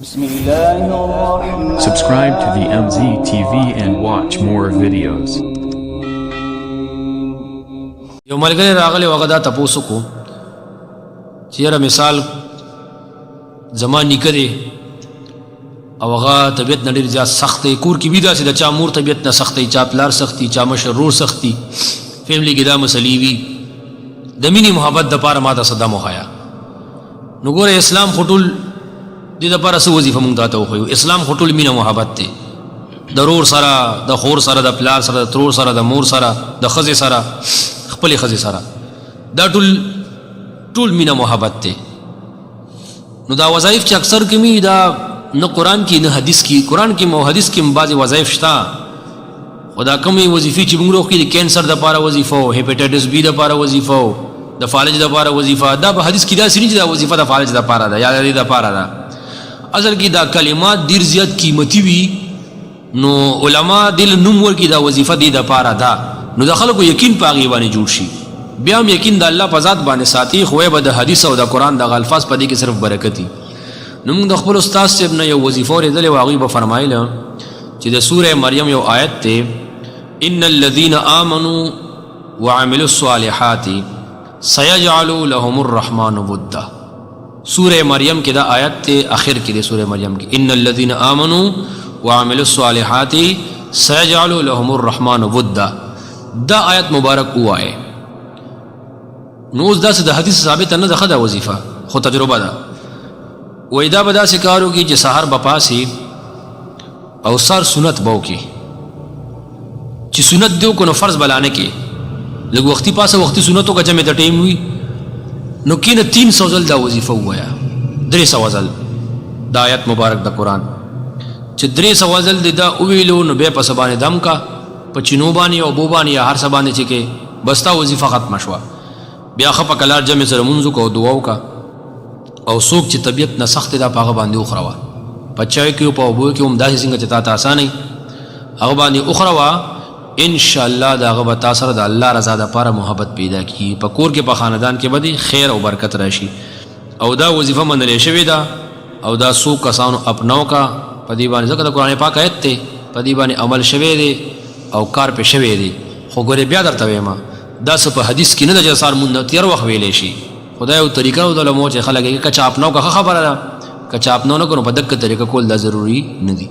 Subscribe to the MZ TV and watch more videos. یو ملګری راغلی وغه دا تپوس کو چې یاره مثال زما نیکه دی او هغه طبیعت نه ډېر زیات سخت دی کور کې وي داسې د چا مور طبیعت نه سخت دی چا پلار سخت دی چا مشر ورور سخت دی فیملی کې دا مسلې وي د مینې محبت دپاره ما ته صدا مخایا نو ګوره اسلام خو ټول دې دپاره څه وظیفه مونږ ته وښیو اسلام خو ټول مینه محبت دی د رور سره د خور سره د پلار سره د ترور سره د مور سره د ښځې سره خپلې ښځې سره دا ټول مینه محبت دی نو دا وظایف چې اکثر کې مې دا نه قرآن کې نه حدیث کې قرآن کې او حدیث کې بعضې وظایف شته خو دا کمې وظیفې چې موږ روغ کې د کینسر دپاره وظیفه و هیپیټایټس بي دپاره وظیفه و د فالج دپاره وظیفه دا په حدیث کې داسې نه چې دا وظیفه د فالج دپاره ده یا د دې دپاره ده اصل کې دا کلمات ډېر زیات قیمتي وي نو علما دې له نوم ورکړي دا وظیفه دې دپاره ده نو د خلکو یقین په هغې باندې جوړ شي بیا هم یقین د الله په ذات باندې ساتي خو به د حدیث او د قرآن دغه الفاظ په دې کې صرف برکتي نو موږ د خپل استاد صاحب نه یو وظیفه اورېدلې وه هغوی به فرمایله چې د سورې مریم یو آیت دی ان الذین آمنوا وعملوا الصالحات سیجعل لهم الرحمن ودا سورہ مریم کې دا آیت ته اخر کې دی سورہ مریم کې ان الذين امنوا وعملوا الصالحات سيجعل لهم الرحمن ودا دا آیت مبارک وایي نو دا د حدیث ثابت نه ده خدا وظیفه خو تجربه ده وای دا به داسې کار وکړي چې سحر به پاسي او سر سنت به وکړي چې سنت دی وکړو نو فرض به لا نه کړي لږ وختي پاسه وختي سنتو که جمع د ټیم وي نو کینه 300 ځل دا وظیفه ووایا 300 ځل دا آیت مبارک د قرآن چې 300 ځل دې دا وویلو نو بیا په څه باندې دم کا په چینو باندې او اوبو باندې یا هر څه باندې چې کې بس تا وظیفه ختمه شوه بیا ښه په کلار جمع سره لمونځ وکړه او دعا وکړه او څوک چې طبیعت نه سخت دی دا په هغه باندې وخوروه په چای کې او په اوبو کې هم داسې څنګه چې تا ته اسانه هغه باندې وخوروه انشاءالله دا هغه به تا سره د الله رضا دپاره محبت پیدا کړي په کور کې په خاندان کې به دې خیر او برکت راشي او دا وظیفه منلې شوې ده او دا څو کسانو اپناو کا په دې باندې ځکه د قرآن پاک آیت دی په دې باندې عمل شوی دی او کار پې شوی دی خو ګورې بیا درته وایم دا څه په حدیث کې نه ده چې سار مونږ تېر وخت ویلی شي خدای یو طریقه د علماو چې خلک یې که چا اپناو که ښه خبره ده که چا اپناو نه کړو په دقه طریقه کول دا ضروري نه دي